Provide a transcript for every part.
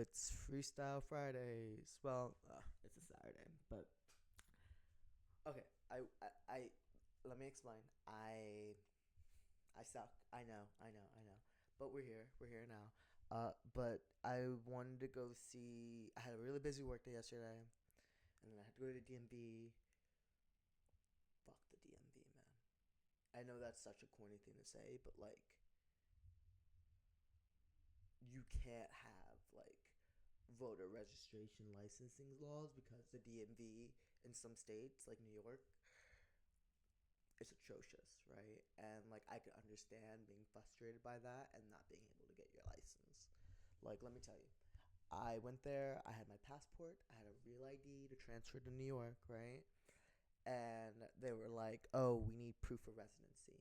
It's Freestyle Fridays. Well, it's a Saturday, but okay. I let me explain. I suck. I know. But we're here. We're here now. But I wanted to go see. I had a really busy work day yesterday, and then I had to go to the DMV. Fuck the DMV, man. I know that's such a corny thing to say, but like, you can't have like voter registration licensing laws because the DMV in some states, like New York, is atrocious, right? And like I could understand being frustrated by that and not being able to get your license. Like, let me tell you, I went there. I had my passport. I had a real ID to transfer to New York, right? And they were like, "Oh, we need proof of residency."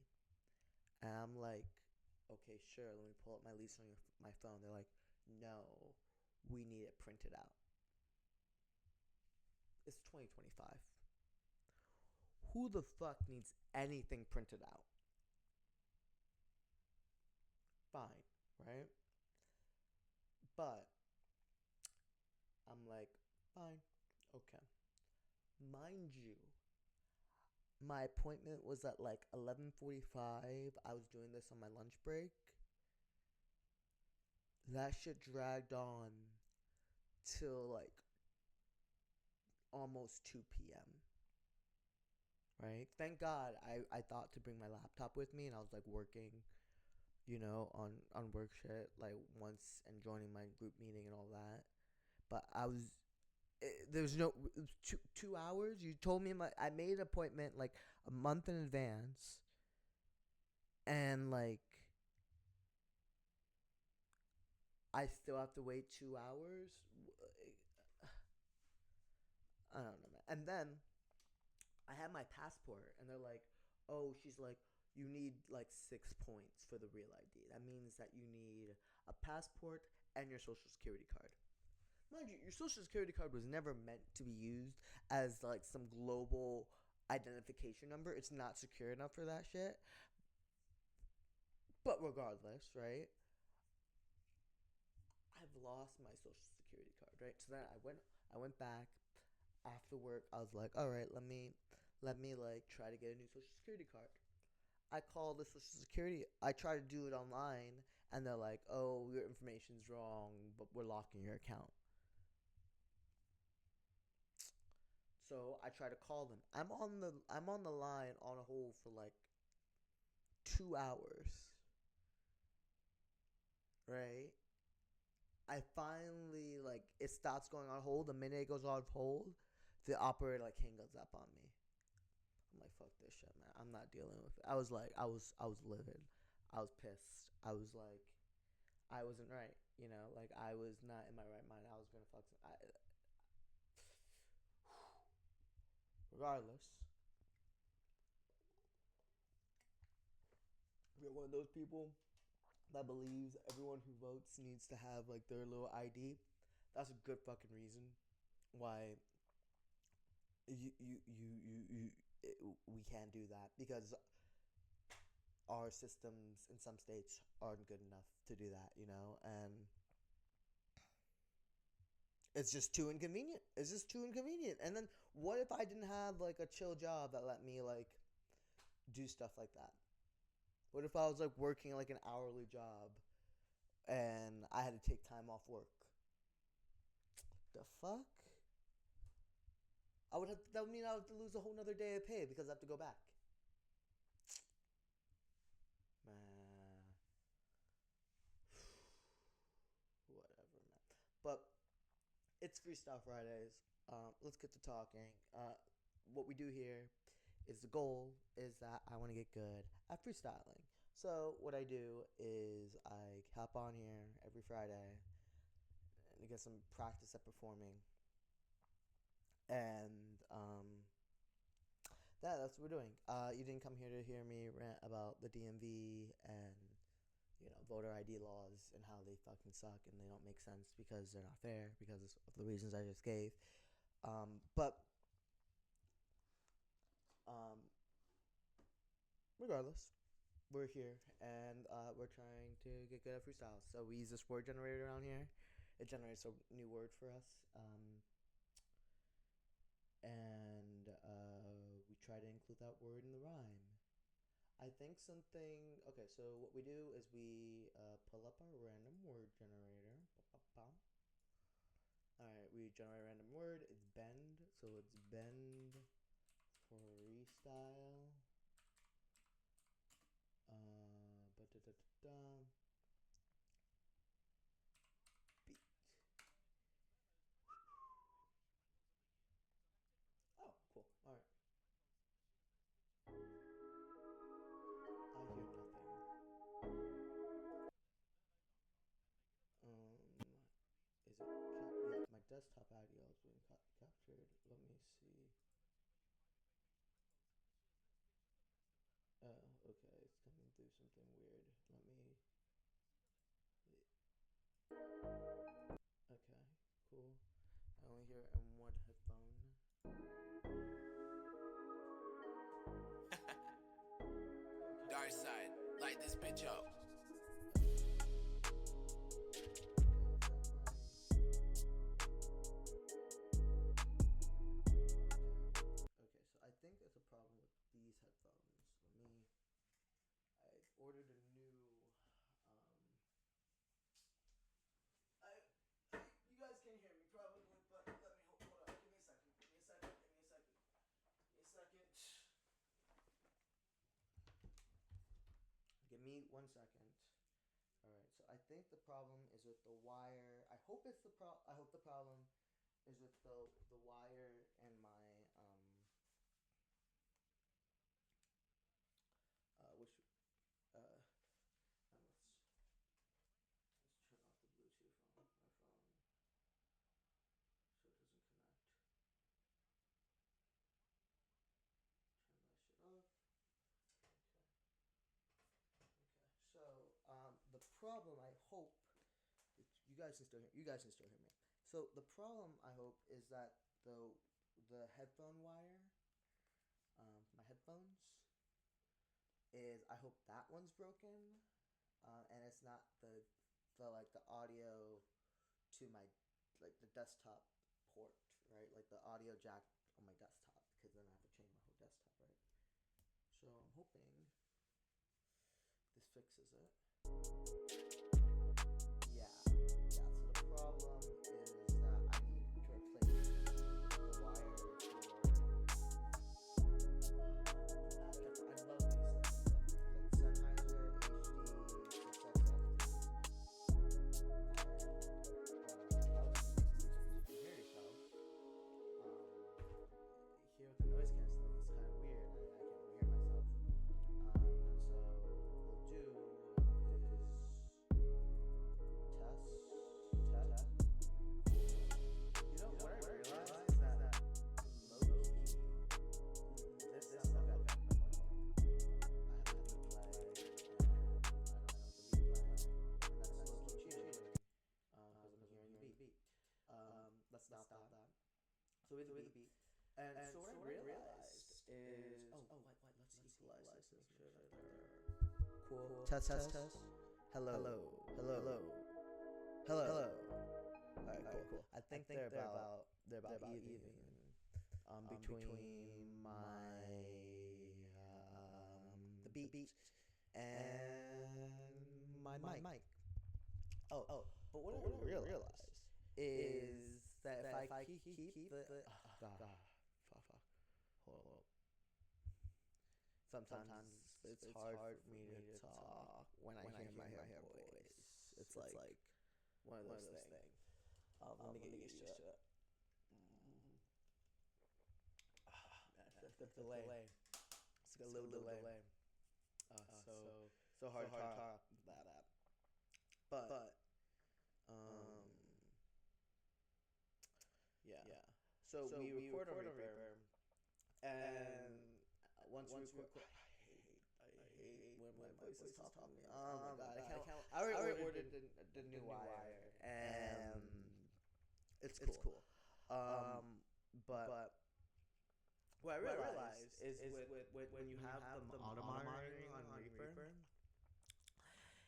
And I'm like, "Okay, sure. Let me pull up my lease on my phone." They're like, "No, we need it printed out." It's 2025. Who the fuck needs anything printed out? Fine, right? But I'm like, fine, okay. Mind you, my appointment was at like 11:45. I was doing this on my lunch break. That shit dragged on till like almost 2 p.m. Right? Thank God I thought to bring my laptop with me and I was like working, on work shit like once and joining my group meeting and all that. But there was no it was 2 hours. You told me I made an appointment like a month in advance, and like I still have to wait 2 hours. I don't know, man. And then I had my passport, and they're like, "Oh, she's like, you need like 6 points for the real ID. That means that you need a passport and your social security card." Mind you, your social security card was never meant to be used as like some global identification number. It's not secure enough for that shit. But regardless, right? I've lost my social security card, right? So then I went back after work. I was like, all right, let me like try to get a new social security card. I called the social security. I tried to do it online, and they're like, oh, your information's wrong, but we're locking your account. So I try to call them. I'm on the line on a hold for like 2 hours, right? I finally like it stops going on hold. The minute it goes on hold, the operator like hangs up on me. I'm like, fuck this shit, man. I'm not dealing with it. I was like, I was livid. I was pissed. I was like, I wasn't right. Like I was not in my right mind. I was gonna fuck. Regardless, you're one of those people that believes everyone who votes needs to have like their little ID. That's a good fucking reason why we can't do that because our systems in some states aren't good enough to do that, and it's just too inconvenient. It's just too inconvenient. And then what if I didn't have like a chill job that let me like do stuff like that? What if I was like working like an hourly job and I had to take time off work? The fuck? That would mean I would have to lose a whole nother day of pay because I have to go back. Man, whatever, man. But it's Freestyle Fridays. Let's get to talking. What we do here is the goal is that I want to get good at freestyling. So what I do is I hop on here every Friday and get some practice at performing, and that's what we're doing. You didn't come here to hear me rant about the DMV and voter ID laws and how they fucking suck and they don't make sense because they're not fair because of the reasons I just gave. But um, regardless, we're here and we're trying to get good at freestyle. So we use this word generator around here. it generates a new word for us. And we try to include that word in the rhyme. I think something. Okay, so what we do is we pull up our random word generator. Ba-ba-bum. All right, we generate a random word. It's bend, so it's bend freestyle. Ba-da-da-da-da. Beat. Oh, cool. All right. I hear nothing. Is it? Yeah, my desktop audio is being captured. Let me see. Oh, okay. It's coming through something weird. Let me. Okay, cool. I only hear it in one headphone. Dark side, light this bitch up. Okay, so I think there's a problem with these headphones. I ordered a new, I, you guys can hear me probably, but let me, hold on, give me a second, give me a second. Give me 1 second. All right, so I think the problem is with the wire. I hope the problem is with the wire and my which and let's turn off the Bluetooth on my phone so it doesn't connect. Turn that shit off. Okay. So the problem, I hope you guys can still hear. You guys can still hear me. So the problem, I hope, is that the headphone wire, my headphones, is I hope that one's broken, and it's not the audio to my the desktop port, right? Like the audio jack on my desktop, because then I have to change my whole desktop, right? So I'm hoping this fixes it. Yeah. So the problem is that I need to replace the wire for. I love these things. Like Sennheiser HD 6X. Hear yourself. Here with the noise canceling, it's kind of weird. I can't really hear myself. And so what we'll do is test. You know what I realized is that low key, this stuff. Okay. I have the beat play, and I don't know the beat play, and that's low key cheating, because I'm hearing the beat. Let's stop that. So with the beat. And so what I realized is let's equalize this. Make sure that they're cool. Test. Hello. Alright, cool. I think they're about even. Between my the beat and my mic. Oh, but what I realized is that if I keep the fuck. Hold on. Sometimes it's hard for me to talk when I hear my voice. It's like one of those things. Let me get used to it. The delay. It's like a little delay. So hard to talk that. But yeah. So we record on Reaper, and once we record, I hate when my voice is talking to me. Oh my god, I already ordered the new wire, and it's cool. But what I realized is with when you have the auto monitoring on Reaper,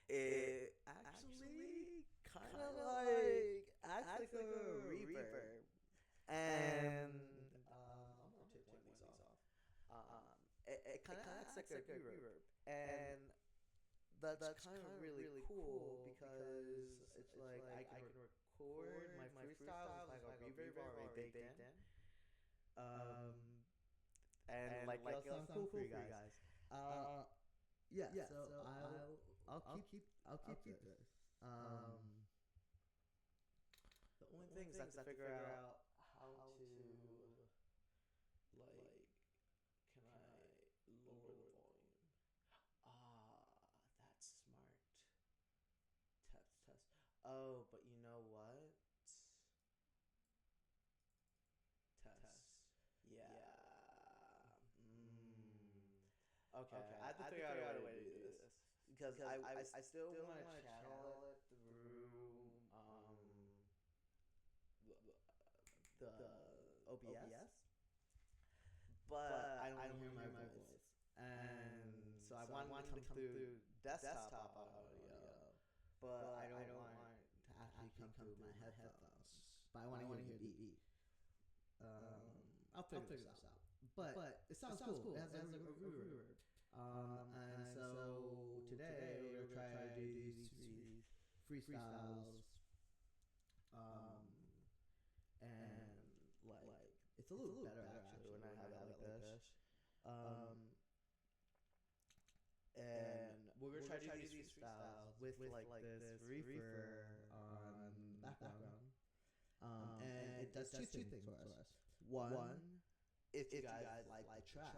it actually kind of like like a reverb, and that's kind of really cool because it's like I can record my freestyle with like a reverb already baked in. And like it'll sound cool for you guys. Yeah. So I'll keep this. The only thing is I have to figure out how to like, can I lower the volume? That's smart. Test. Oh, but you know what? Test. Yeah. Okay. I have to figure out a way to do this because I still want to channel it through the OBS, but I don't hear my voice, and so I want to come through desktop audio, but I don't want to actually come through my headphones. But I want to hear the beat. I'll figure this out. But it sounds cool. It has like a reverb. And so today we're gonna try to do these freestyles. And like it's a little better actually when I have it like this. And we're gonna try to do these freestyles with like this reefer on background. And it does two things for us. One, if you guys like the track,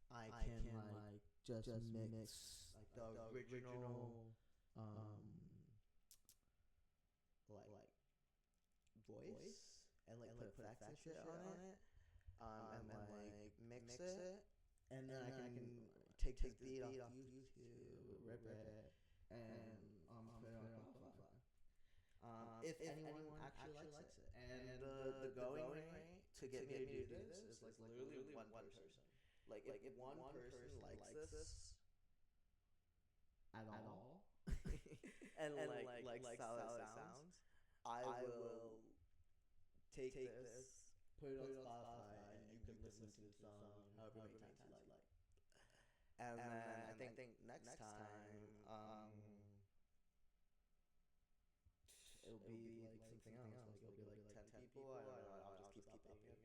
I can like just mix like the original like voice and like put effects and shit on it, and like mix it, and then I can take this beat off YouTube, rip it, and put it on Spotify. If anyone actually likes it, and the going rate to get me to do this is like literally one person. Like if one person likes this at all, and like how it sounds, I will take this, put it on Spotify, and you can listen to the song however many times you like. And then I think next time, it'll be like something else. Like it'll be like 10 people. I don't know. I'll just keep upping it.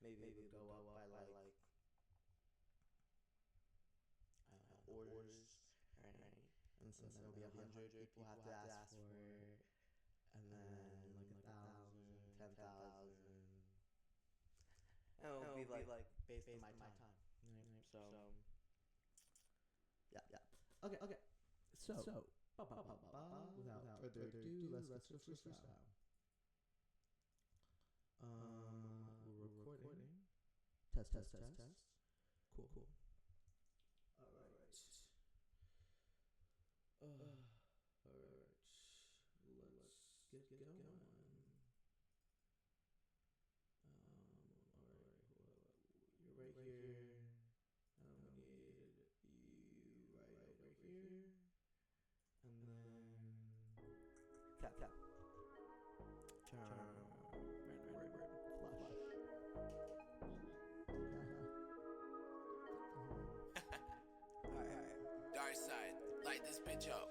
Maybe it'll go up by like I don't know, orders, right? And so then it'll be 100 people have to ask for it, and then like 1,000, 10,000. And it'll be like based on my time. Right? So yeah. Okay. So without further ado, let's get to freestyle. We're recording. Test. Cool. All right. Let's get going. All right. You're right here. I'm gonna need you right over here, and then tap. Turn right, flush. Alright. Dark side, light this bitch up.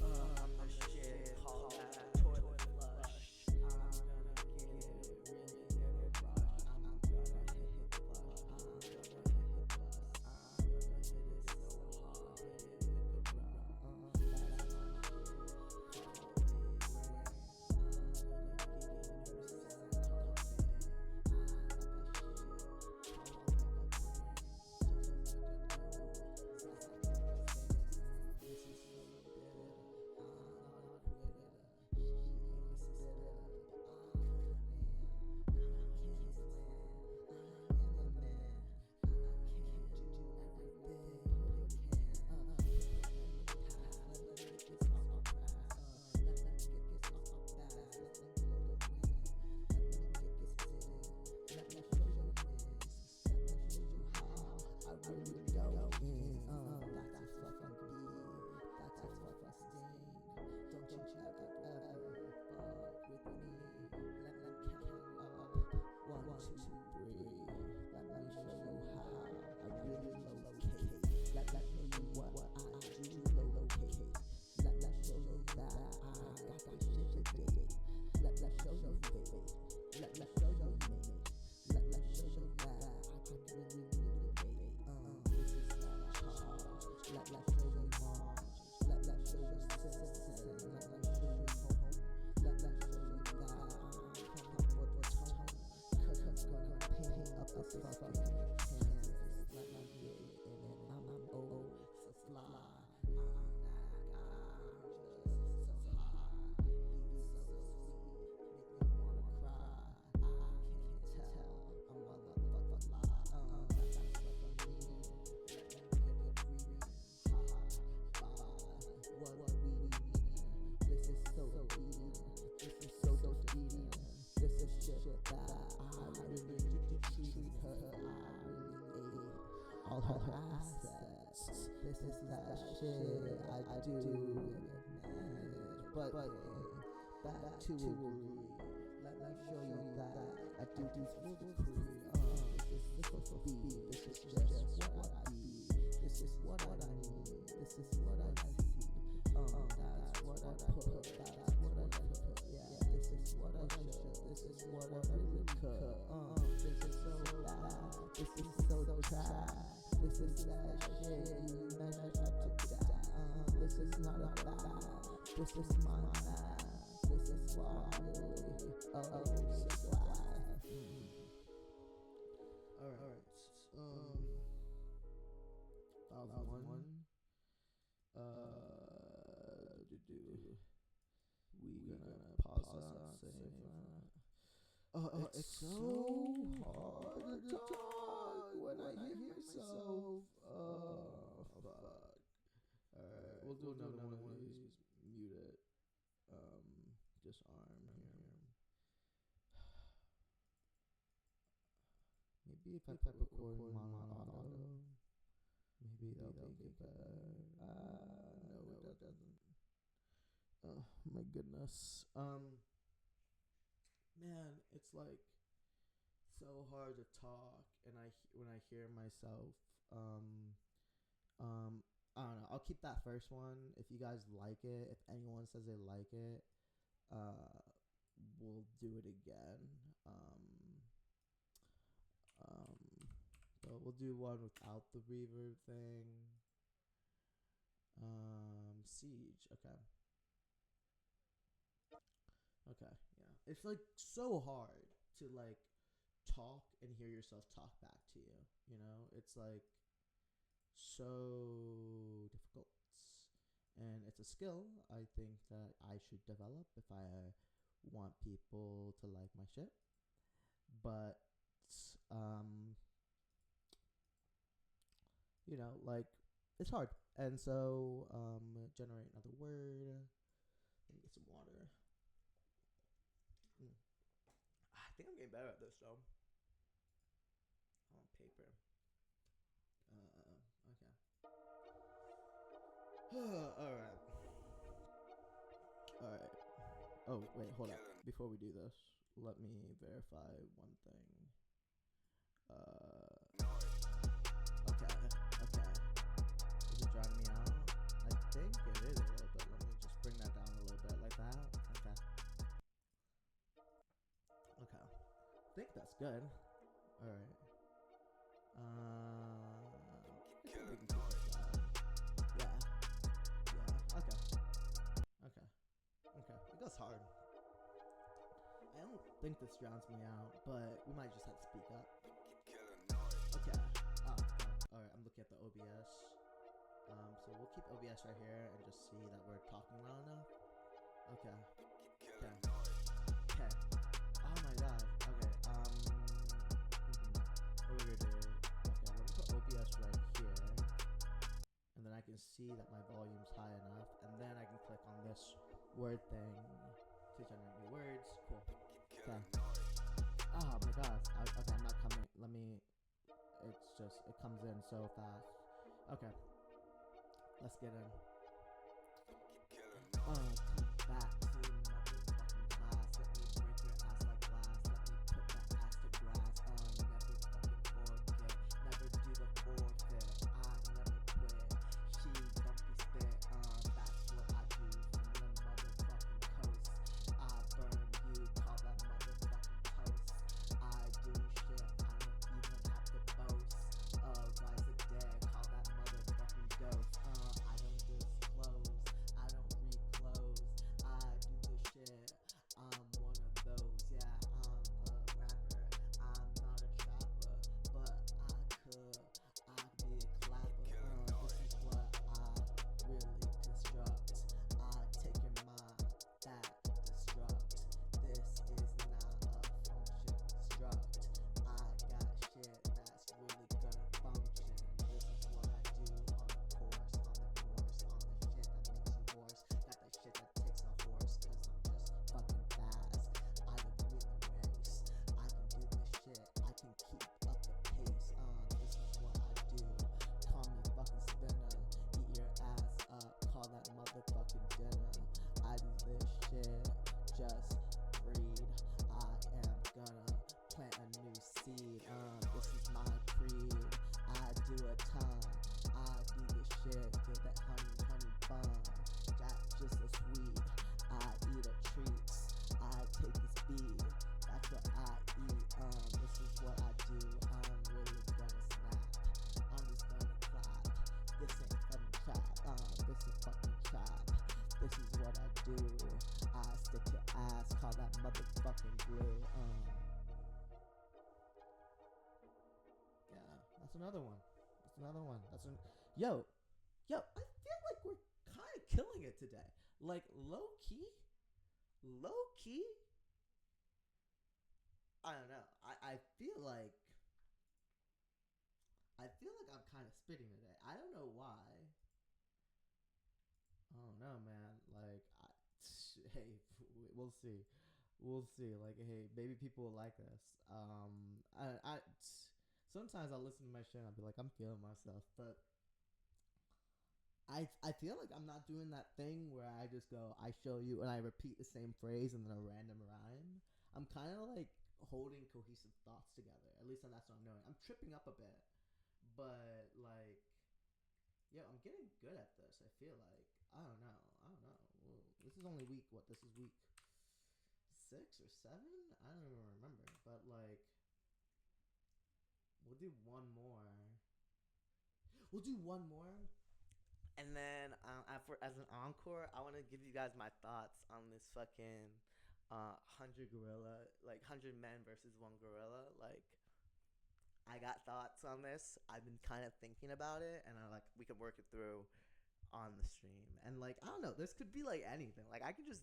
I'm a shit, call that toilet flush. I'm gonna get it really good flush. I'm gonna hit the flush. I'm gonna hit it so hard, hit it with the brush. That's my shit, that I really treated her. I really ate all her assets. This is that shit I do manage. But back to agree. Let me show you that I do this for free. This is supposed to be. This is just what I be. This is what I need. This is what I see. That's what I put. That's what I put. Yeah, this is what I should. This is what I really could. This is so bad. This is so trash. This is that shit you measured up to that. This is not a bad. This is my math. This is why I really so glad. Alright. That was one. We gonna pause that, save that. It's so hard to talk when I hear myself. Fuck. Alright, we'll do another one of these. Mute it. Disarm here. Maybe if I put recording on auto, maybe that'll make it better. No, it doesn't. Oh my goodness. Man, it's like so hard to talk, and when I hear myself, I don't know. I'll keep that first one. If you guys like it, if anyone says they like it, we'll do it again. But we'll do one without the reverb thing. Siege. Okay, yeah. It's like so hard to like talk and hear yourself talk back to you. You know, it's like so difficult, and it's a skill I think that I should develop if I want people to like my shit. But you know, like it's hard, and so generate another word. Let me get some water. I think I'm getting better at this though. On paper. Okay. Alright. Oh, wait, hold up. Before we do this, let me verify one thing. Okay. Is it drowning me out? I think it is a little bit. Let me just bring that down a little bit like that. Okay. I think that's good. Alright. I think we can keep it flat. Yeah. Okay. It goes hard. I don't think this drowns me out, but we might just have to speak up. Okay. Alright, I'm looking at the OBS. So we'll keep OBS right here and just see that we're talking loud enough. Okay. Oh my god. Okay. What are we gonna do? Okay, let me put OBS right here. And then I can see that my volume's high enough. And then I can click on this word thing to generate new words. Cool. Okay. Oh my god. Okay, I'm not coming. It comes in so fast. Okay. Let's get in. Come back to motherfucking class. Let me break your ass like glass. Let me put that ass to grass. Never fucking forget. Never do the forfeit. I never quit. She bumpy spit. That's what I do from the motherfucking coast. I burn you. Call that motherfucking toast. I do shit. I don't even have to boast. Rise of dead. Call that motherfucking ghost. I don't disclose. I don't reclose. I shit, just breed. I am gonna plant a new seed. This is my creed. I do a ton. I do this shit. Get that honey bun. Jack just a sweet. I eat a treats. I take this beat. That's what I eat. This is what I do. I'm really gonna snap. I'm just gonna clap. This ain't fucking trap. This is fucking trap. This is what I do. I stick your ass. Call that motherfucking glue. Yeah, that's another one. Yo, I feel like we're kind of killing it today. Like low key. I don't know. I feel like I'm kind of spitting today. I don't know why. I don't know, man. Like, hey, we'll see. Like, hey, maybe people will like this. I sometimes I'll listen to my shit and I'll be like, I'm feeling myself, but I feel like I'm not doing that thing where I just go, I show you, and I repeat the same phrase and then a random rhyme. I'm kind of like holding cohesive thoughts together. At least that's what I'm doing. I'm tripping up a bit, but like, yo, I'm getting good at this. I feel like I don't know. Well, this is only week. What? This is week 6 or 7. I don't even remember. But like, we'll do one more. And then as an encore, I want to give you guys my thoughts on this fucking 100 gorilla, like 100 men versus one gorilla. Like, I got thoughts on this. I've been kind of thinking about it, and we could work it through on the stream. And like, I don't know, this could be like anything. Like, I could just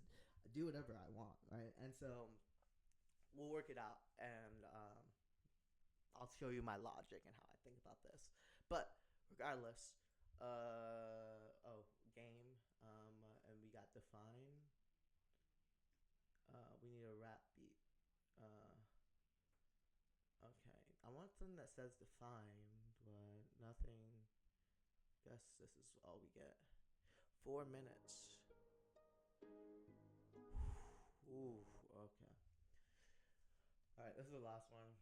do whatever I want, right? And so we'll work it out, and I'll show you my logic and how I think about this. But regardless, game, and we got define. We need a rap beat. Okay, I want something that says defined, but nothing. Guess this is all we get. 4 minutes. Ooh, okay. All right, this is the last one.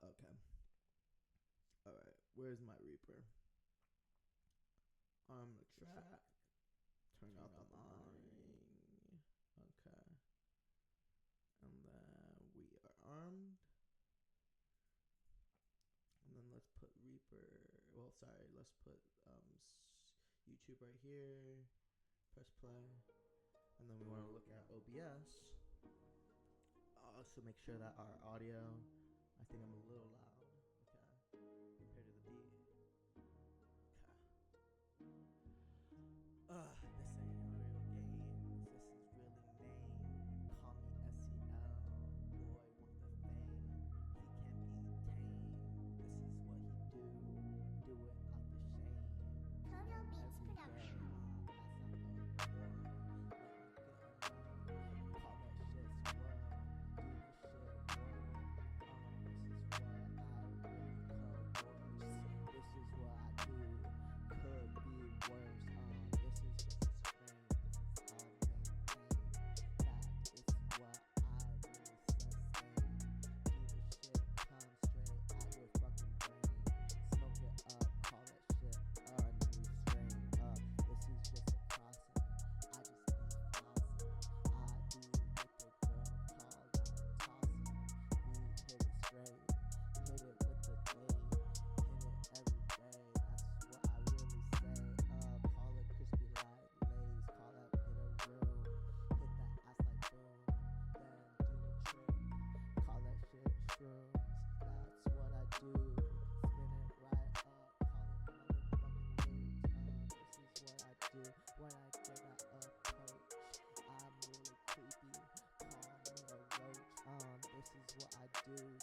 Okay. All right, where's my Reaper? On the track. Turn up the line. Okay. And then we are armed. And then let's put Reaper. Well, sorry, let's put YouTube right here. Press play. And then we want to look at OBS. Also make sure that our audio, I think I'm a little loud. Okay. Compared to the beat. Okay. This ain't a real game. This is really lame. Call me SEL. Boy want the fame. He can't be tamed. This is what he do. Do it out the shame. Total Beats Production.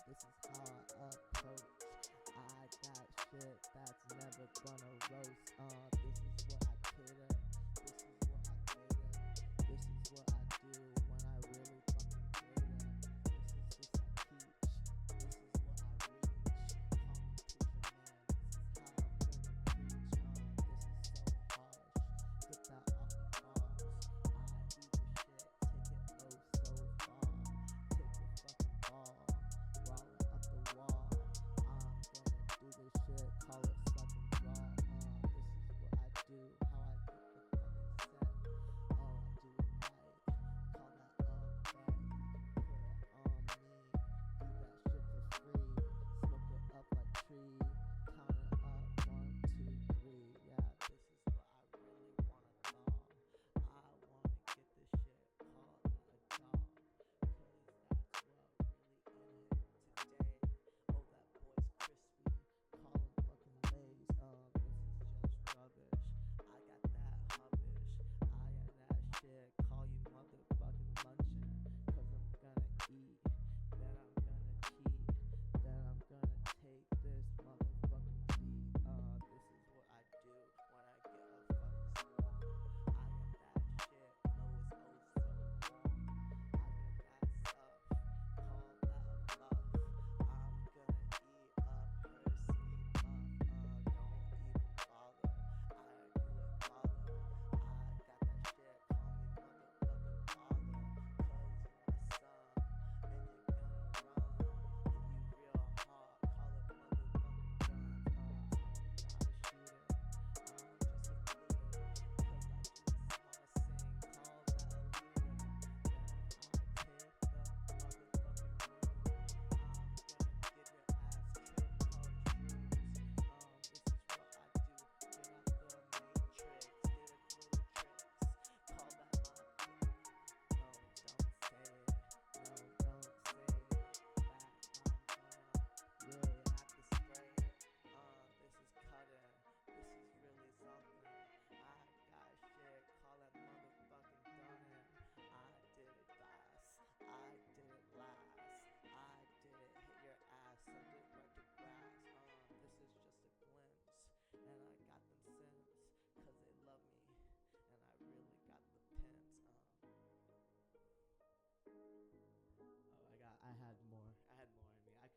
This is how I approach. I got shit that's never gonna roast. This is what I cater. This is what I cater. This is what I do when I really fucking cater. This is just I teach. This is what I reach. Call me preacher man. This is how I'm gonna preach. This is so harsh.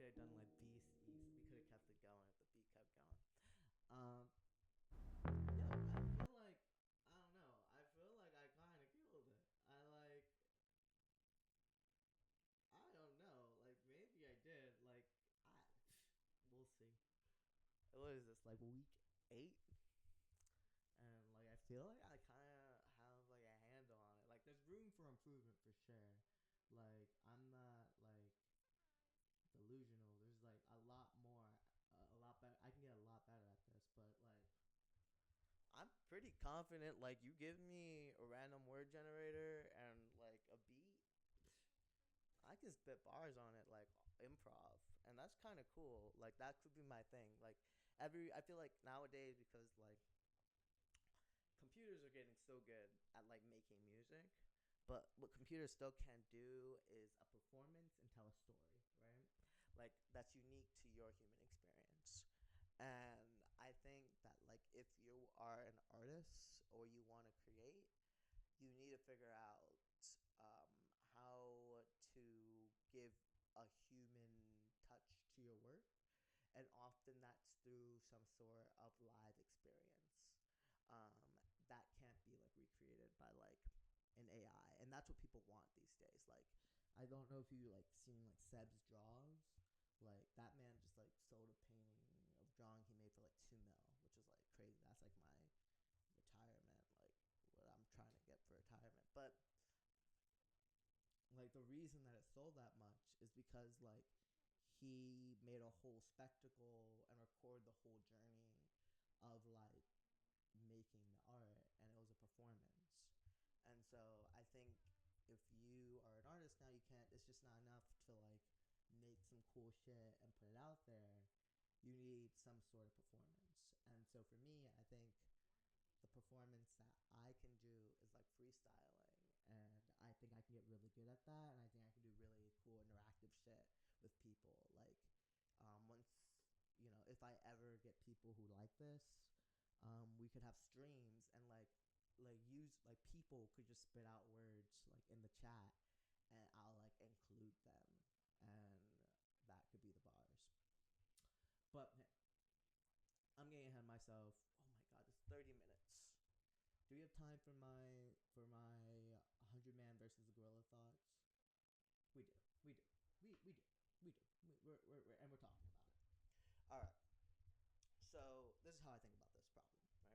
could have done like beast east. We could have kept it going if the beat kept going. Yo, I feel like I don't know. I feel like I kind of killed it. I don't know. Like maybe I did. We'll see. What is this? Like week 8? And like I feel like I kind of have like a handle on it. Like there's room for improvement for sure. Like I'm not like delusional. There's like a lot more, a lot better. I can get a lot better at this, but like I'm pretty confident. Like you give me a random word generator and like a beat, I can spit bars on it like improv, and that's kind of cool. Like that could be my thing. Like I feel like nowadays because like computers are getting so good at like making music, but what computers still can't do is a performance and tell a story, right? Like that's unique to your human experience. And I think that like if you are an artist or you want to create, you need to figure out um, how to give a human touch to your work, and often that's through some sort of live experience um, that can't be like recreated by like an AI, and that's what people want these days. Like, I don't know if you like seen like Seb's draws. Like that man just like sold a painting of drawing he made for like 2 mil, which is like crazy. That's like my retirement, like what I'm trying to get for retirement. But like the reason that it sold that much is because like he made a whole spectacle and recorded the whole journey of like making the art, and it was a performance. And so I think if you are an artist now, you can't, it's just not enough to like make some cool shit and put it out there. You need some sort of performance. And so for me, I think the performance that I can do is like freestyling, and I think I can get really good at that, and I think I can do really cool interactive shit with people. Like once if I ever get people who like this, we could have streams, and like use like people could just spit out words like in the chat, and I'll like include them, and that could be the bars. But hey, I'm getting ahead of myself. Oh my god, it's 30 minutes. Do we have time for my 100 man versus the gorilla thoughts? We do. We do. We do. We do. We're and we're talking about it. All right. So this is how I think about this problem, right?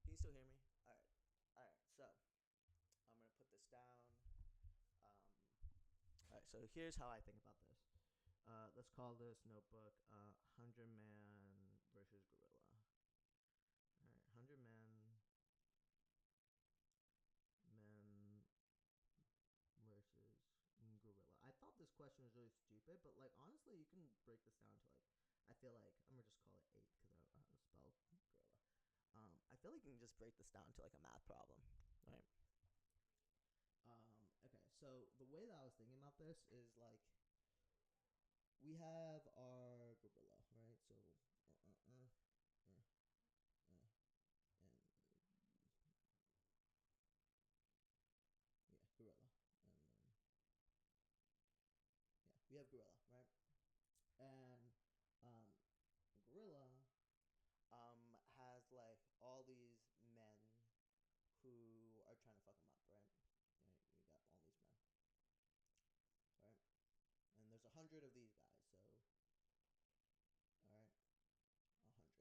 Can you still hear me? All right. All right. So I'm gonna put this down. Um, all right. So here's how I think about this. Let's call this notebook 100 man versus gorilla. All right. 100 men versus gorilla. I thought this question was really stupid, but like honestly, you can break this down to like I feel like I'm gonna just call it 8 because I don't know how to spell gorilla. I feel like you can just break this down to like a math problem, right? Okay, so the way that I was thinking about this is like we have our gorilla, right? So and yeah, gorilla, and then yeah, we have gorilla, right? And um, gorilla has like all these men who are trying to fuck him up, right? Right. We got all these men, right? And there's 100 of these guys, so all right, 100.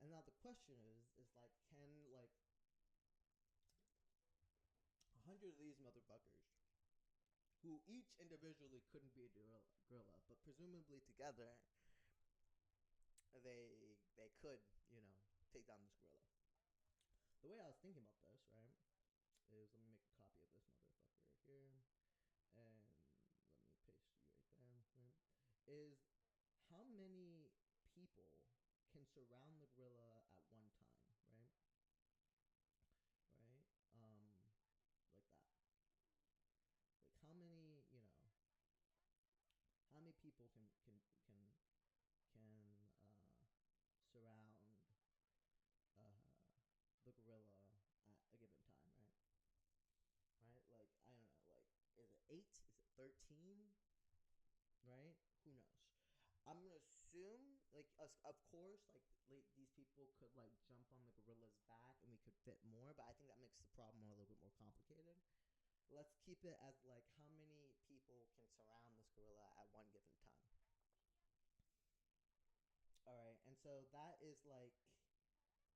And now the question is like, can like 100 of these motherfuckers, who each individually couldn't be a gorilla, but presumably together, they could, take down this gorilla. The way I was thinking about this, right, is let me make a copy of this motherfucker here, and let me paste you right there, right, is how many people can surround the gorilla at one time, right? Right? Like that. Like how many people can surround uh, the gorilla at a given time, right? Right? Like I don't know, like is it 8? Is it 13? Right? who knows? I'm gonna assume, like, us, of course, like these people could like jump on the gorilla's back and we could fit more, but I think that makes the problem a little bit more complicated. Let's keep it as like how many people can surround this gorilla at one given time. All right, and so that is like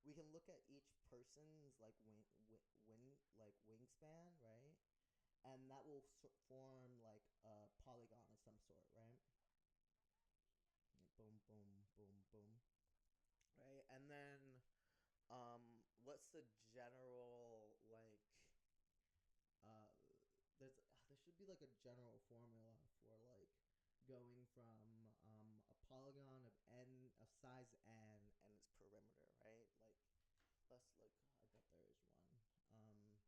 we can look at each person's like wingspan, right? And that will form like a polygon of some sort, right? Like boom, boom, boom, boom, right? And then what's the general like there should be like a general formula for like going from a polygon of n of size n and its perimeter, right? Like let's look. I bet there is one.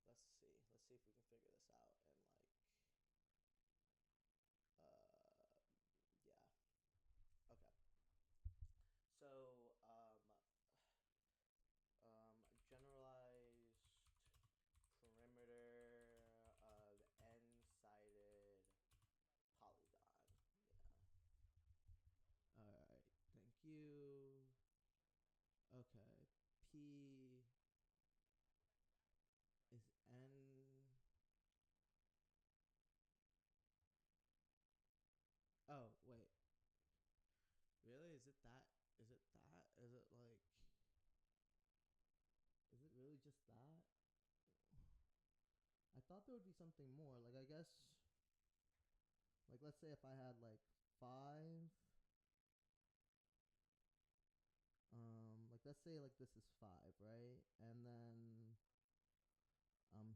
Let's see. Let's see if we can figure this out and like yeah. Okay. So generalized perimeter of n-sided polygon. Yeah. All right. Thank you. Okay. P is n. Oh wait. Really? Is it that? Is it that? Is it like? Is it really just that? I thought there would be something more. Like I guess. Like let's say if I had like 5. Like let's say like this is 5, right? And then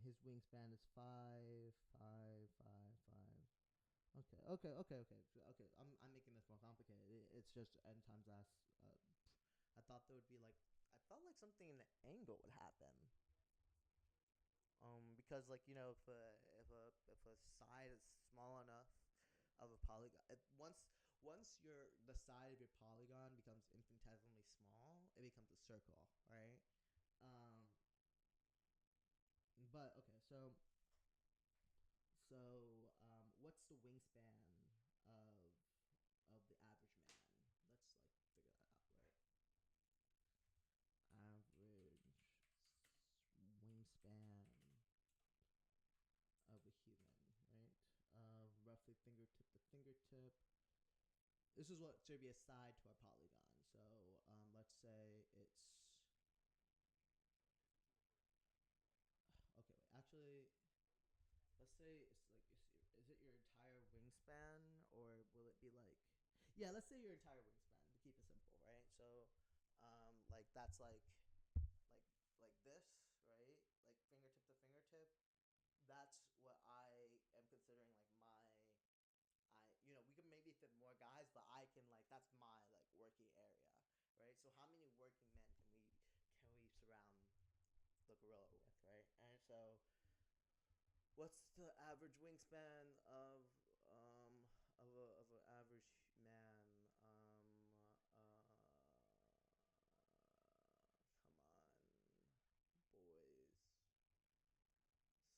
his wingspan is 5, 5, 5, 5. Okay, okay, okay, okay, okay. I'm making this more complicated. It's just n times s. I thought there would be like I felt like something in the angle would happen. Because like if a side is small enough of a polygon, once the side of your polygon becomes infinitesimally small, it becomes a circle, right? Um, but okay, so what's the wingspan of the average man? Let's like figure that out, right? Average wingspan of a human, right? Roughly fingertip to fingertip. This is what should be a side to our polygon. So let's say it's okay. Wait, actually, let's say it's like is it your entire wingspan or will it be like yeah? Let's say your entire wingspan to keep it simple, right? So like that's like this, right? Like fingertip to fingertip. That's what I am considering like we can maybe fit more guys, but I can like that's my like working area, right? So how many working men can we surround the gorilla with, right? And so what's the average wingspan of an average man? Come on, boys.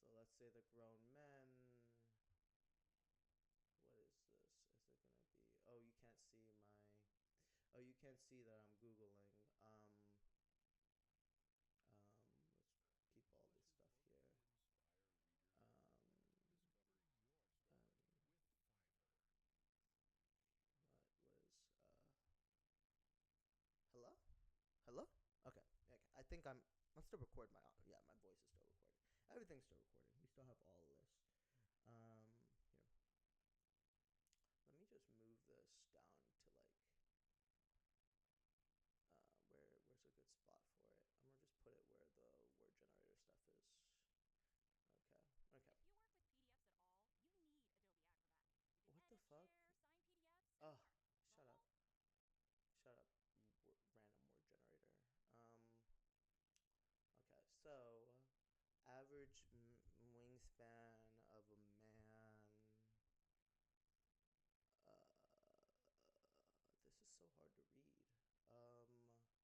So let's say the grown men. What is this? Is it gonna be? Oh, you can't see my. Oh, you can't see that I'm googling. Let's keep all this stuff here. What was hello? Hello? Okay. Okay. I think I'm still recording yeah, my voice is still recording. Everything's still recording. We still have all of this. Here. Let me just move this down to like where's a good spot for it? I'm gonna just put it where the word generator stuff is. Okay. Okay. What the fuck? Oh, shut up. Shut up. Random word generator. Okay. So, average wingspan of a man. This is so hard to read. Give me just the average wingspan of a arm span.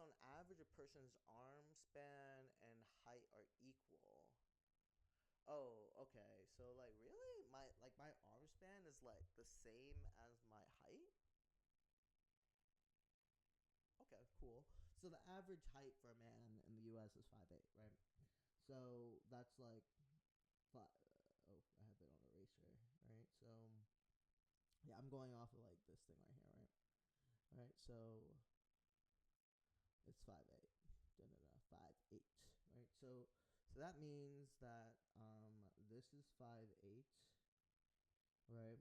on average, a person's arm span and height are equal. Oh, okay. So like really? My arm span is like the same as my height? Okay, cool. So the average height for a man in the US is 5'8", right? So that's like oh, I have it on eraser, right? So yeah, I'm going off of like this thing right here, right? Right. So it's 5'8". Da, da, da, 5'8", right? So that means that this is 5'8", right?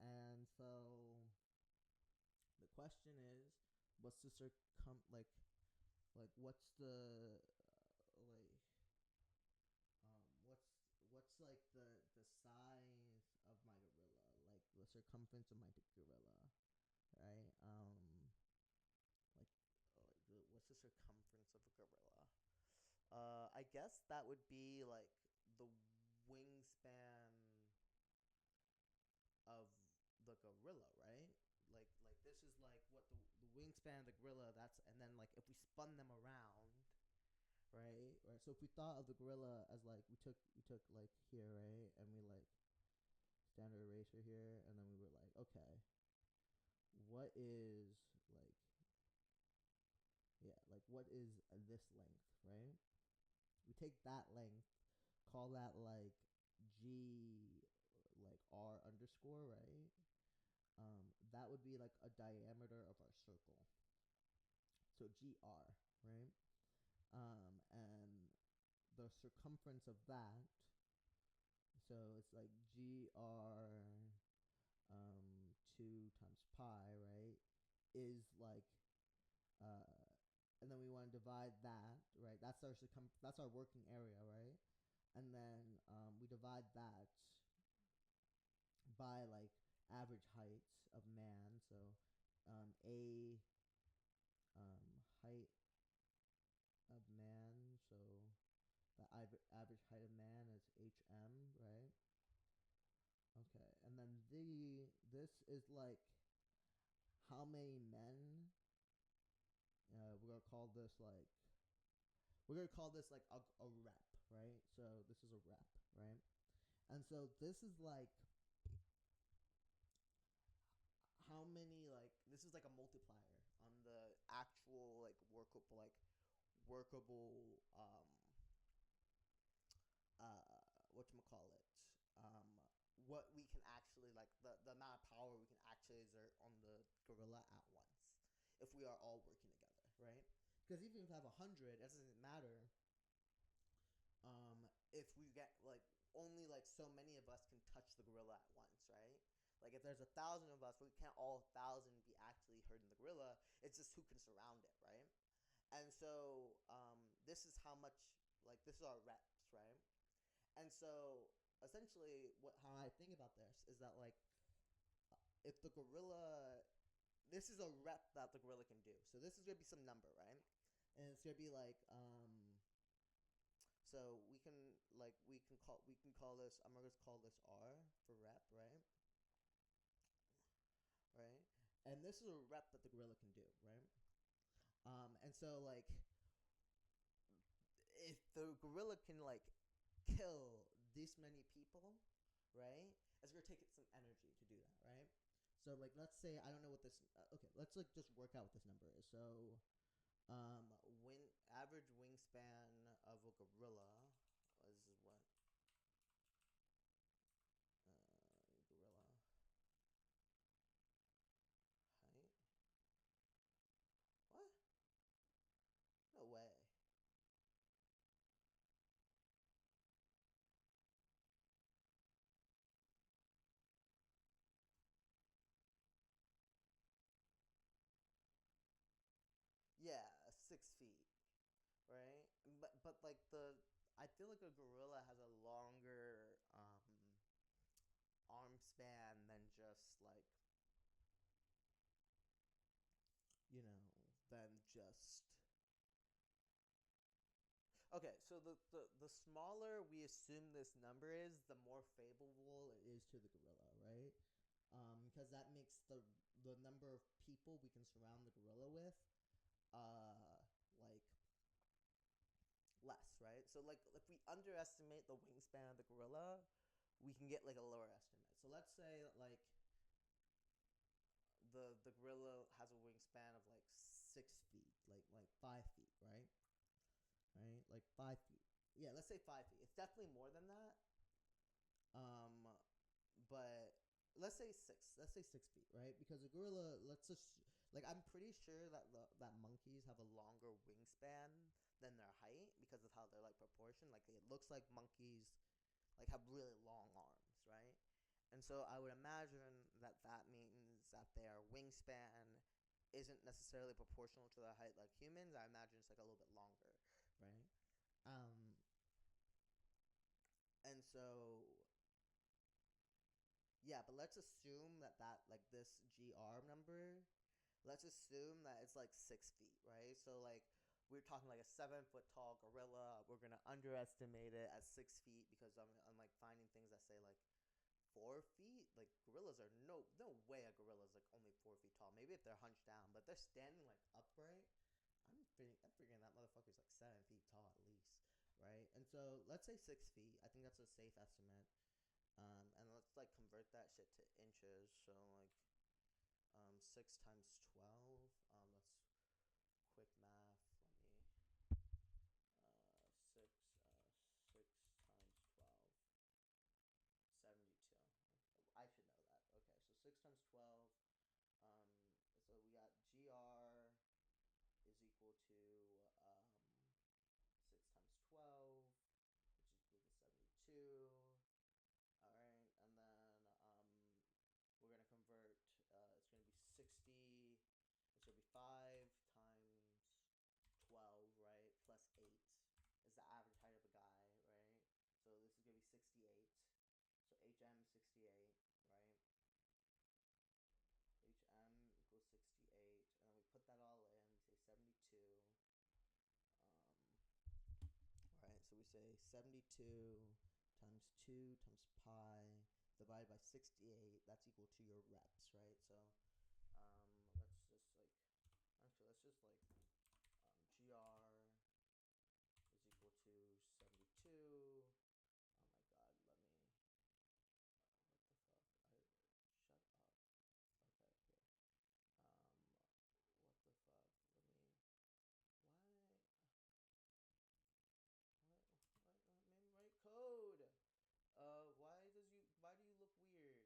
And so the question is, what's the what's the like what's like the size of my gorilla, like the circumference of my gorilla, right? What's the circumference of a gorilla? I guess that would be like the wingspan of the gorilla, right? Like this is like what the wingspan of the gorilla. That's and then like if we spun them around, right? Right. So if we thought of the gorilla as like we took like here, right, and we like standard eraser here, and then we were like, okay, what is like yeah, like what is this length, right? We take that length, call that like G like R underscore, right? That would be like a diameter of our circle. So GR, right? And the circumference of that, so it's like GR 2 times pi, right? Is like and then we want to divide that, right? That's our working area, right? And then we divide that by like average heights of man. So a height of man. So the average height of man is HM, right? Okay, and then this is like how many men. We're gonna call this like a rep, right? So this is a rep, right? And so this is like how many like this is like a multiplier on the actual like workable whatchamacallit, um what we can actually like the amount of power we can actually exert on the gorilla at once if we are all working together, right? Because even if I have 100, it doesn't matter if we get like only like so many of us can touch the gorilla at once, right? Like if there's 1,000 of us, we can't all 1,000 be actually hurting the gorilla. It's just who can surround it, right? And so this is how much like this is our reps, right? And so essentially, how I think about this is that like if the gorilla, this is a rep that the gorilla can do. So this is gonna be some number, right? And it's gonna be like so we can call this. I'm gonna call this R for rep, right? Right. And this is a rep that the gorilla can do, right? And so like if the gorilla can like kill this many people, right? It's gonna take it some energy to do that, right? So like let's say I don't know what this. Okay, let's like just work out what this number is. So, average wingspan of a gorilla is what? Gorilla height. What? No way. Yeah, 6 feet, right? But like I feel like a gorilla has a longer arm span than just like you know than just okay. So the smaller we assume this number is, the more favorable it is to the gorilla, right? Because that makes the number of people we can surround the gorilla with like less, right? So like if we underestimate the wingspan of the gorilla, we can get like a lower estimate. So let's say like the gorilla has a wingspan of like 6 feet, like 5 feet, right? Right, like 5 feet. Yeah, let's say 5 feet. It's definitely more than that. But let's say six. Let's say 6 feet, right? Because a gorilla, let's just like I'm pretty sure that that monkeys have a longer wingspan than their height because of how they're like proportioned. Like it looks like monkeys like have really long arms, right? And so I would imagine that that means that their wingspan isn't necessarily proportional to their height like humans. I imagine it's like a little bit longer, right? Um, and so yeah, but let's assume that like this GR number, let's assume that it's like 6 feet, right? So like we're talking like a 7 foot tall gorilla. We're gonna underestimate it at 6 feet because I'm like finding things that say like 4 feet. Like gorillas are no way a gorilla is like only 4 feet tall. Maybe if they're hunched down, but they're standing like upright. I'm figuring that motherfucker's like 7 feet tall at least, right? And so let's say 6 feet. I think that's a safe estimate. And let's like convert that shit to inches. So like 6 times 12. Let's quick math. Let me 6 times 12. 72. I should know that. Okay, so 6 times 12. Um, so we got GR is equal to 6 times 12, which is equal to 72. All right, and then we're gonna convert. It's gonna be 60. It's gonna be 5 times 12, right? Plus 8 is the average height of a guy, right? So this is gonna be 68. So HM is 68, right? HM equals 68, and then we put that all in. We say 72. Right, so we say 72 times 2 times pi divided by 68. That's equal to your reps, right? So let's just like actually let's just like GR is equal to 72. Oh my god, let me what the fuck? Shut up. Okay, here. What the fuck? Let me why what let me write code. Why do you look weird?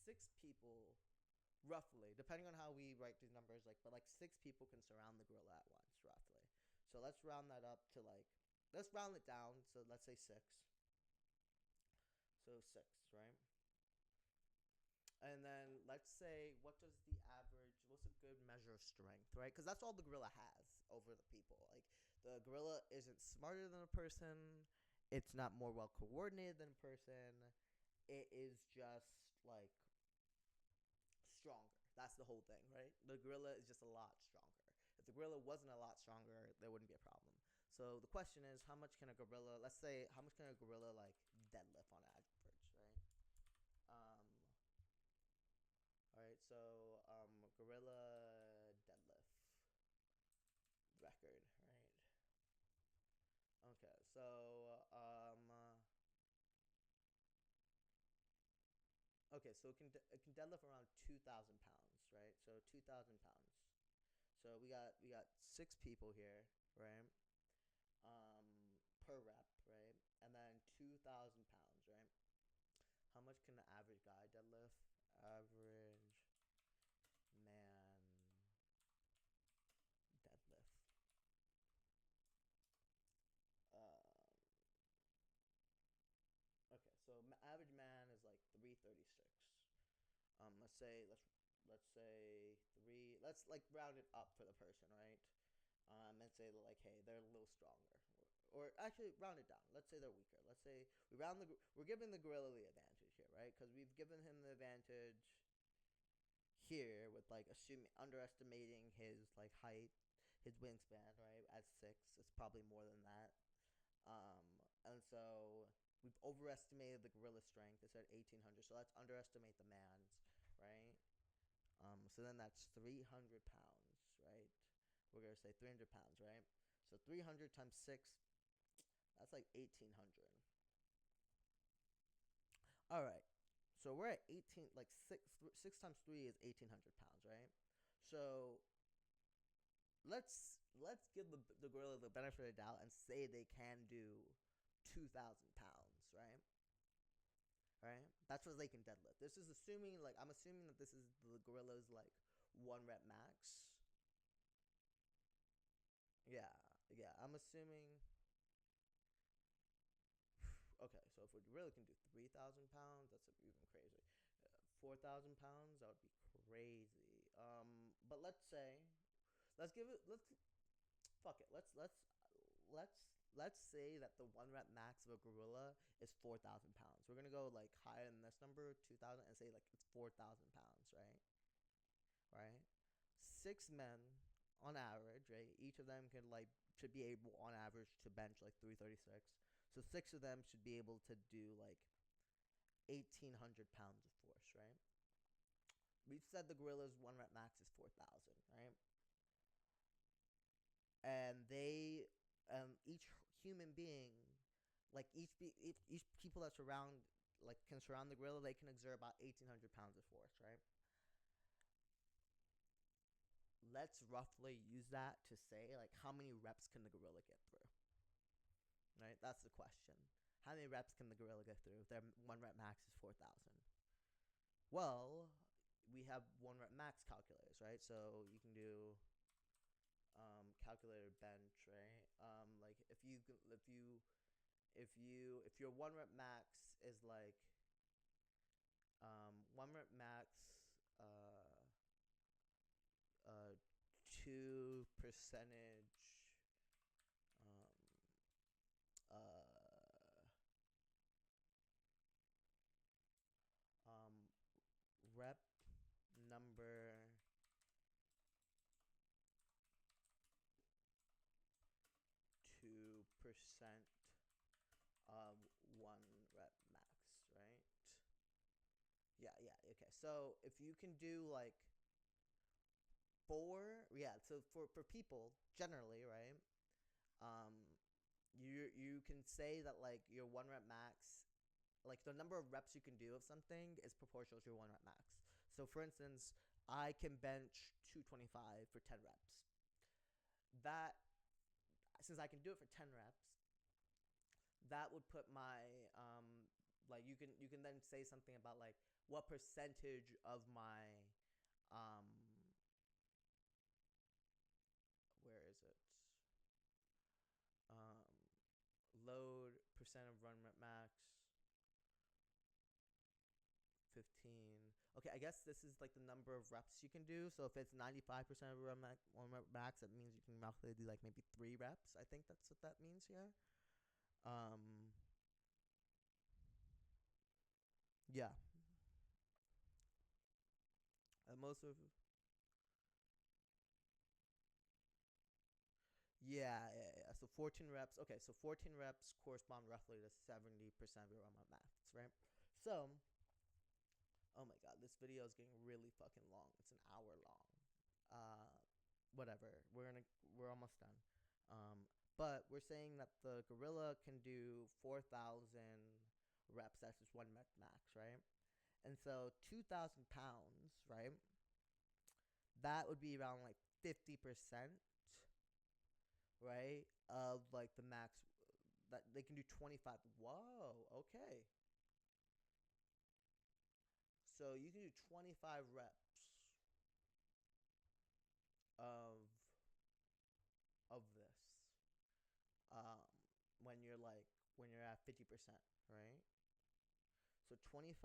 6 people, roughly, depending on how we write these numbers, like, but like 6 people can surround the gorilla at once, roughly. So let's round that up to like, let's round it down. So let's say 6. So 6, right? And then let's say, what does the average, what's a good measure of strength, right? Because that's all the gorilla has over the people. Like, the gorilla isn't smarter than a person. It's not more well coordinated than a person. It is just like stronger. That's the whole thing, right? The gorilla is just a lot stronger. If the gorilla wasn't a lot stronger, there wouldn't be a problem. So the question is, how much can a gorilla, let's say, how much can a gorilla like deadlift on average, right? All right, so gorilla deadlift record, right? Okay, so okay, so it can deadlift around 2,000 pounds, right? So 2,000 pounds. So we got 6 people here, right? Per rep, right? And then 2,000 pounds, right? How much can the average guy deadlift? Average man deadlift. Okay, so average man is like 336. Let's say three. Let's like round it up for the person, right? And say like, hey, they're a little stronger, or actually round it down. Let's say they're weaker. Let's say we're giving the gorilla the advantage here, right? Because we've given him the advantage here with like underestimating his like height, his wingspan, right? At 6, it's probably more than that. And so we've overestimated the gorilla strength. It's at 1,800, so let's underestimate the man's, right? So then that's 300 pounds, right? We're gonna say 300 pounds, right? So 300 times 6, that's like 1,800. All right. So we're at 18, like 6 times 3 is 1,800 pounds, right? So let's give the gorilla the benefit of the doubt and say they can do 2,000 pounds, right? Right? That's what they can deadlift. This is assuming, like, I'm assuming that this is the gorilla's like 1 rep max. Yeah, I'm assuming. Okay, so if we really can do 3,000 pounds, that's even crazy. 4,000 pounds, that would be crazy. But let's say, let's give it. Fuck it. Let's say that the 1 rep max of a gorilla is 4,000 pounds. We're gonna go like higher than this number, 2,000, and say like it's 4,000 pounds, right? Right. 6 men on average, right? Each of them should be able on average to bench like 336. So 6 of them should be able to do like 1,800 pounds of force, right? We said the gorilla's 1 rep max is 4,000, right? And each human being, like each people that can surround the gorilla, they can exert about 1,800 pounds of force, right? Let's roughly use that to say like how many reps can the gorilla get through, right? That's the question. How many reps can the gorilla get through? Their 1 rep max is 4,000. Well, we have 1 rep max calculators, right? So you can do calculator bench, right? Like if your 1 rep max is like 1 rep max 2 percentage rep number 2% of 1 rep max, right? Yeah, okay. So if you can do like 4, so for people generally, right? You can say that like your 1 rep max, like the number of reps you can do of something is proportional to your 1 rep max. So for instance, I can bench 225 for 10 reps. That, since I can do it for 10 reps, that would put my like you you can then say something about like what percentage of my where is it? Um, load percent of run max 15. Okay, I guess this is like the number of reps you can do. So if it's 95% of run max, that means you can roughly do like maybe 3 reps. I think that's what that means here. Yeah. Most of yeah. So 14 reps. Okay, so 14 reps correspond roughly to 70% of your run max, right? So, oh my god, this video is getting really fucking long. It's an hour long. Uh, whatever. We're almost done. But we're saying that the gorilla can do 4,000 reps. That's just one max, right? And so 2,000 pounds, right? That would be around like 50%, right? Of like the max that they can do 25. Whoa, okay. So you can do 25 reps of this um, when you're at 50%, right? So 25.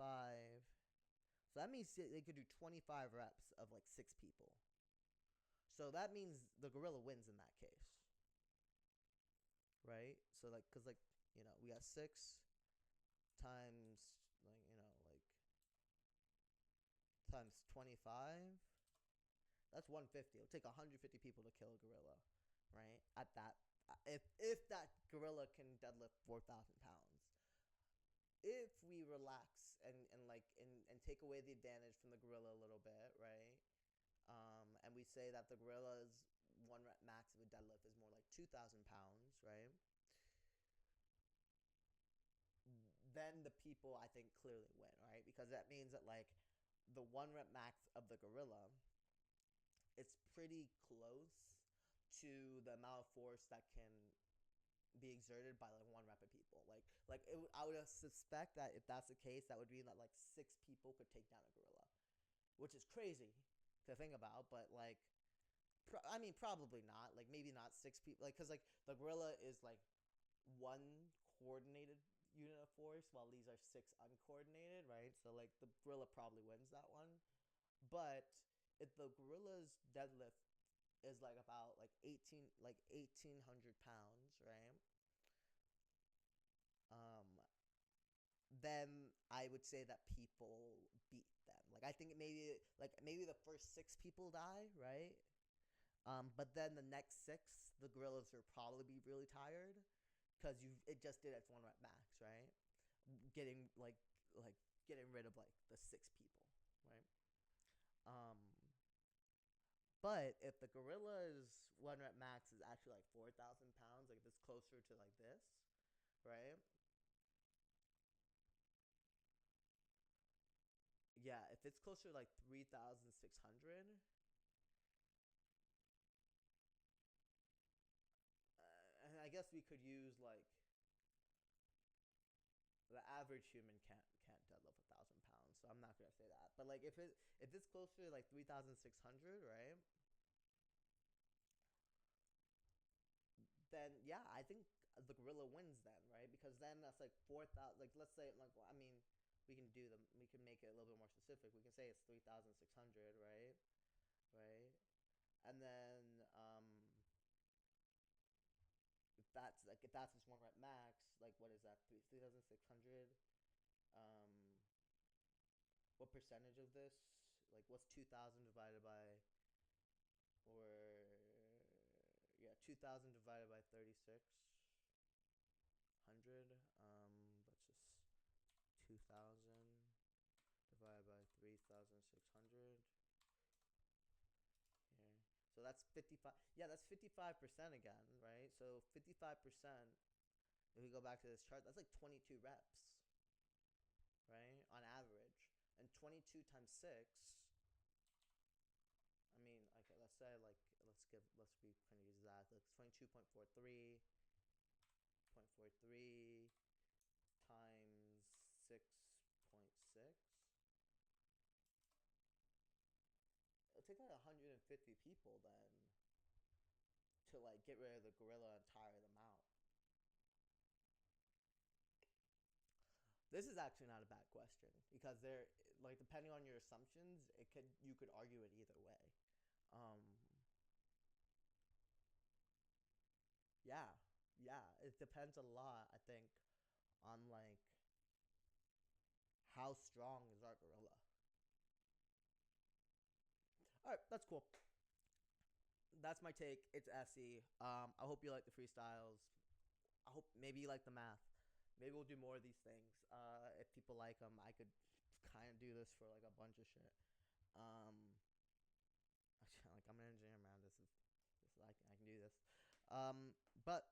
So that means they could do 25 reps of like 6 people. So that means the gorilla wins in that case, right? So like, cause like we got 6 times times 25. That's 150. It'll take 150 people to kill a gorilla, right? At that, if that gorilla can deadlift 4,000 pounds. If we relax and take away the advantage from the gorilla a little bit, right? And we say that the gorilla's 1 rep max of a deadlift is more like 2,000 pounds, right? Then the people, I think, clearly win, right? Because that means that like the 1 rep max of the gorilla, it's pretty close to the amount of force that can be exerted by like 1 rep of people. I would suspect that if that's the case, that would mean that like 6 people could take down a gorilla, which is crazy to think about. But like, I mean, probably not. Like maybe not 6 people. Like, cause like the gorilla is like 1 coordinated unit of force, while these are 6 uncoordinated, right? So like the gorilla probably wins that one. But if the gorilla's deadlift is like about like 1,800 pounds, right? Then I would say that people beat them. Like I think maybe the first 6 people die, right? But then the next 6, the gorillas will probably be really tired because it just did its 1 rep max, right? Getting getting rid of like the 6 people, right? But if the gorilla's 1 rep max is actually like 4,000 pounds, like if it's closer to like this, right? Yeah, if it's closer to like 3,600, and I guess we could use like the average human can't deadlift 1,000 pounds, so I'm not gonna say that. But like if it's closer to like 3,600, right? Then yeah, I think the gorilla wins then, right? Because then that's like 4,000. Like let's say like I mean, we can do them. We can make it a little bit more specific. We can say it's 3,600, right? Right, and then if that's just 1 rep max, like what is that? 3,600. Um, what percentage of this? Like what's 2,000 divided by or yeah, 2,000 divided by 3,600. Let's just 2,000 divided by 3,600 here. So that's 55. Yeah, that's 55% again, right? So 55. If we go back to this chart, that's like 22 reps, right? On average, and 22 times 6. I mean, okay, let's say like let's be kind of use that. That's 22.43 times 6 It takes like 150 people then to like get rid of the gorilla and tire them out. This is actually not a bad question because they're like depending on your assumptions, you could argue it either way. Um, yeah, yeah, it depends a lot. I think on like how strong is our gorilla. All right, that's cool. That's my take. It's Essie. I hope you like the freestyles. I hope maybe you like the math. Maybe we'll do more of these things. If people like them, I could kind of do this for like a bunch of shit. Um, like I'm an engineer, man. This I can do this. But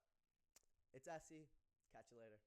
it's Essie. Catch you later.